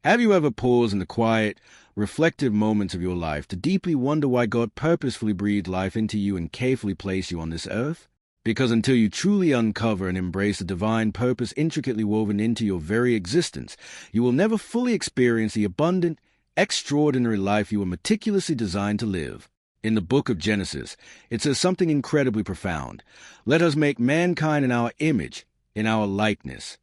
Have you ever paused in the quiet, reflective moments of your life to deeply wonder why God purposefully breathed life into you and carefully placed you on this earth? Because until you truly uncover and embrace the divine purpose intricately woven into your very existence, you will never fully experience the abundant, extraordinary life you were meticulously designed to live. In the book of Genesis, it says something incredibly profound. Let us make mankind in our image, in our likeness.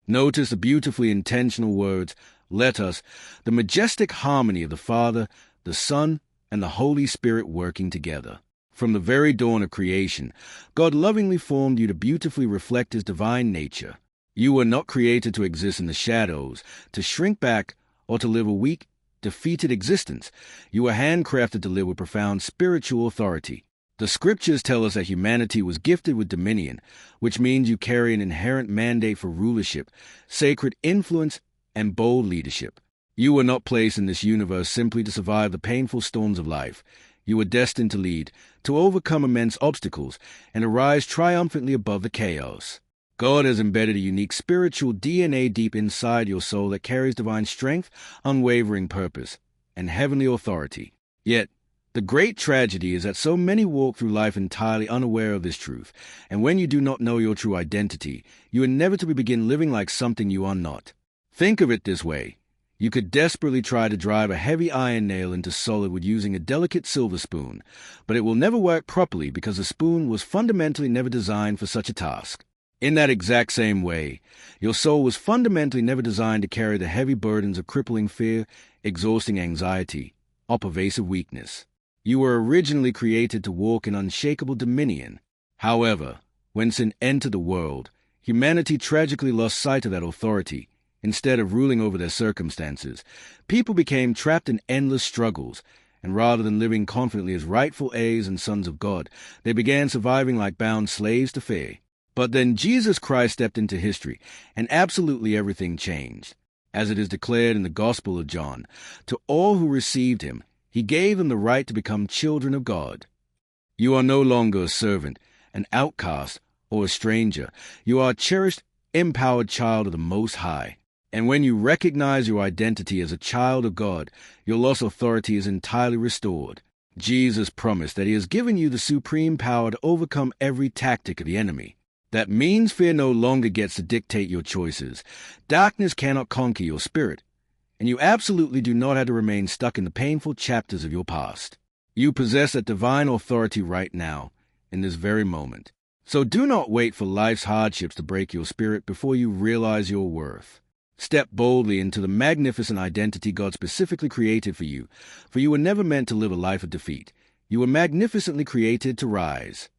Notice the beautifully intentional words, let us, the majestic harmony of the Father, the Son, and the Holy Spirit working together. From the very dawn of creation, God lovingly formed you to beautifully reflect His divine nature. You were not created to exist in the shadows, to shrink back, or to live a weak, defeated existence. You were handcrafted to live with profound spiritual authority. The scriptures tell us that humanity was gifted with dominion, which means you carry an inherent mandate for rulership, sacred influence, and bold leadership. You were not placed in this universe simply to survive the painful storms of life. You were destined to lead, to overcome immense obstacles, and to rise triumphantly above the chaos. God has embedded a unique spiritual DNA deep inside your soul that carries divine strength, unwavering purpose, and heavenly authority. Yet, the great tragedy is that so many walk through life entirely unaware of this truth, and when you do not know your true identity, you inevitably begin living like something you are not. Think of it this way. You could desperately try to drive a heavy iron nail into solid with using a delicate silver spoon, but it will never work properly because the spoon was fundamentally never designed for such a task. In that exact same way, your soul was fundamentally never designed to carry the heavy burdens of crippling fear, exhausting anxiety, or pervasive weakness. You were originally created to walk in unshakable dominion. However, when sin entered the world, humanity tragically lost sight of that authority. Instead of ruling over their circumstances, people became trapped in endless struggles, and rather than living confidently as rightful heirs and sons of God, they began surviving like bound slaves to fear. But then Jesus Christ stepped into history, and absolutely everything changed. As it is declared in the Gospel of John, to all who received him, he gave them the right to become children of God. You are no longer a servant, an outcast, or a stranger. You are a cherished, empowered child of the Most High. And when you recognize your identity as a child of God, your lost authority is entirely restored. Jesus promised that he has given you the supreme power to overcome every tactic of the enemy. That means fear no longer gets to dictate your choices. Darkness cannot conquer your spirit. And you absolutely do not have to remain stuck in the painful chapters of your past. You possess that divine authority right now, in this very moment. So do not wait for life's hardships to break your spirit before you realize your worth. Step boldly into the magnificent identity God specifically created for you were never meant to live a life of defeat. You were magnificently created to rise.